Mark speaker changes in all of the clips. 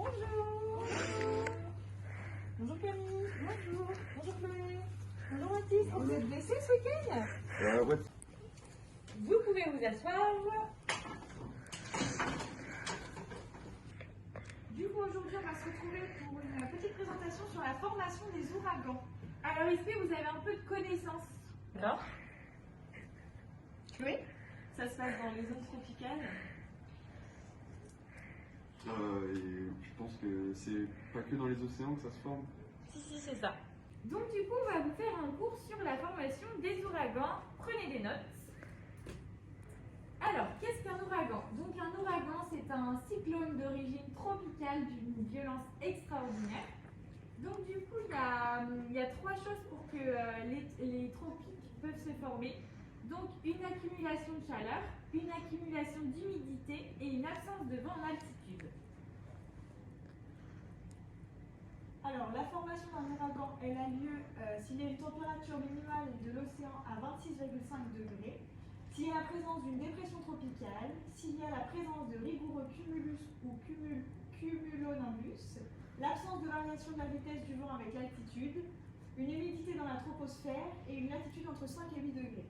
Speaker 1: Bonjour. Bonjour Camille. Bonjour. Bonjour Chloé. Bonjour Mathis. Vous êtes blessés ce week-end?
Speaker 2: Ouais.
Speaker 1: Vous pouvez vous asseoir. Du coup, aujourd'hui, on va se retrouver pour une petite présentation sur la formation des ouragans. Alors, est-ce que vous avez un peu de connaissances?
Speaker 3: Non.
Speaker 1: Oui. Ça se passe dans les zones tropicales.
Speaker 2: Et je pense que c'est pas que dans les océans que ça se forme.
Speaker 3: Si, c'est ça.
Speaker 1: Donc, du coup, on va vous faire un cours sur la formation des ouragans. Prenez des notes. Alors, qu'est-ce qu'un ouragan? Donc, un ouragan, c'est un cyclone d'origine tropicale d'une violence extraordinaire. Donc, du coup, il y a trois choses pour que les tropiques peuvent se former. Donc, une accumulation de chaleur, une accumulation d'humidité et une absence de vent en altitude. Alors, la formation d'un ouragan, elle a lieu s'il y a une température minimale de l'océan à 26,5 degrés, s'il y a la présence d'une dépression tropicale, s'il y a la présence de rigoureux cumulus ou cumulonimbus, l'absence de variation de la vitesse du vent avec l'altitude, une humidité dans la troposphère et une latitude entre 5 et 8 degrés.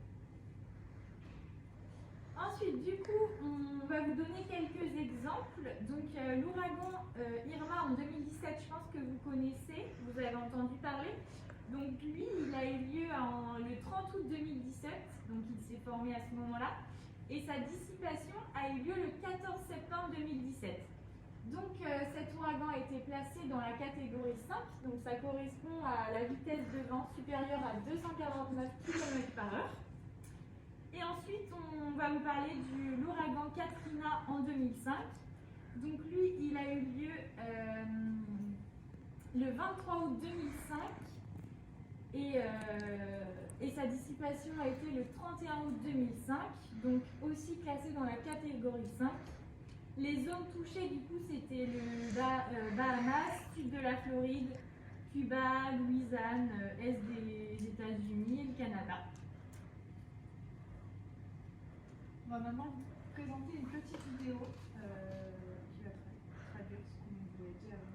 Speaker 1: Ensuite, du coup, on va vous donner quelques exemples. Donc, l'ouragan Irma en 2017, je pense que vous connaissez, vous avez entendu parler. Donc, lui, il a eu lieu le 30 août 2017, donc il s'est formé à ce moment-là. Et sa dissipation a eu lieu le 14 septembre 2017. Donc, cet ouragan a été placé dans la catégorie 5, donc ça correspond à la vitesse de vent supérieure à 249 km/h. Et ensuite, on va vous parler de l'ouragan Katrina en 2005. Donc lui, il a eu lieu le 23 août 2005 et sa dissipation a été le 31 août 2005, donc aussi classé dans la catégorie 5. Les zones touchées, du coup, c'était le Bahamas, sud de la Floride, Cuba, Louisiane, est des États-Unis et le Canada. On va maintenant vous présenter une petite vidéo qui va traduire ce qu'on vous a dit avant.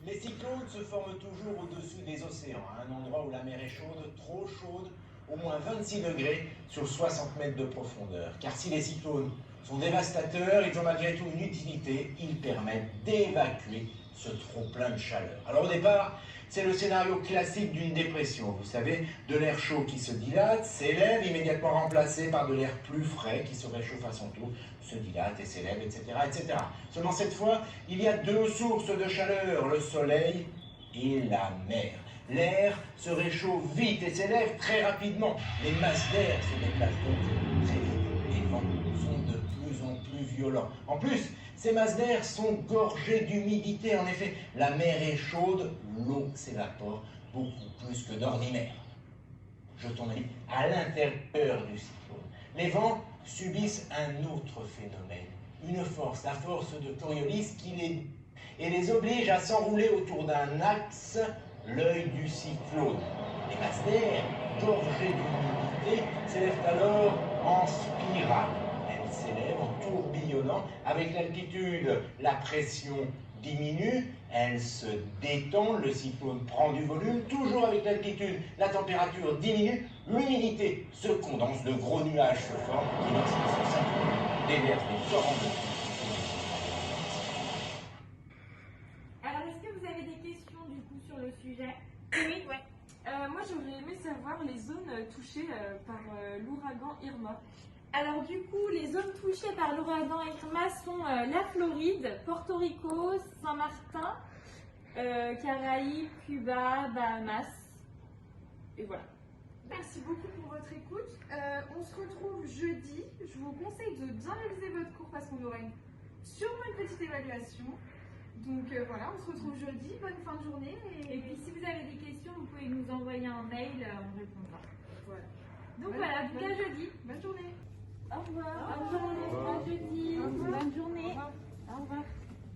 Speaker 4: Les cyclones se forment toujours au-dessus des océans, à un endroit où la mer est chaude, trop chaude, au moins 26 degrés sur 60 mètres de profondeur. Car si les cyclones sont dévastateurs, ils ont malgré tout une utilité, ils permettent d'évacuer ce trop-plein de chaleur. Alors au départ, c'est le scénario classique d'une dépression. Vous savez, de l'air chaud qui se dilate, s'élève, immédiatement remplacé par de l'air plus frais qui se réchauffe à son tour, se dilate et s'élève, etc., etc. Seulement cette fois, il y a deux sources de chaleur, le soleil et la mer. L'air se réchauffe vite et s'élève très rapidement. Les masses d'air se déplacent donc très vite. Les vents sont de plus en plus violents. En plus, ces masses d'air sont gorgées d'humidité. En effet, la mer est chaude, l'eau s'évapore beaucoup plus que d'ordinaire. Jetons un œil à l'intérieur du cyclone. Les vents subissent un autre phénomène, une force, la force de Coriolis qui les oblige à s'enrouler autour d'un axe, l'œil du cyclone. Les masses d'air, gorgées d'humidité, s'élèvent alors en spirale. Elles s'élèvent en tourbillonnant. Avec l'altitude, la pression diminue, elle se détend, le cyclone prend du volume. Toujours avec l'altitude, la température diminue, l'humidité se condense, de gros nuages se forment qui, lorsqu'ils se s'accumulent, déversent des torrents d'eau.
Speaker 1: Alors, est-ce que vous avez des questions du coup sur le sujet?
Speaker 3: Oui, ouais. Moi, j'aurais aimé savoir les zones touchées par l'ouragan Irma.
Speaker 1: Alors du coup, les zones touchées par l'ouragan Irma sont la Floride, Porto Rico, Saint-Martin, Caraïbes, Cuba, Bahamas. Et voilà.
Speaker 5: Merci beaucoup pour votre écoute. On se retrouve jeudi. Je vous conseille de bien réviser votre cours parce qu'on aura sûrement une petite évaluation. Donc voilà, on se retrouve jeudi. Bonne fin de journée.
Speaker 1: Et puis si vous avez des questions, vous pouvez nous envoyer un mail, on répondra.
Speaker 5: Voilà.
Speaker 1: Donc voilà, en tout cas jeudi.
Speaker 5: Bonne journée.
Speaker 1: Au revoir. Bonne journée. À jeudi. Bonne journée. Au revoir.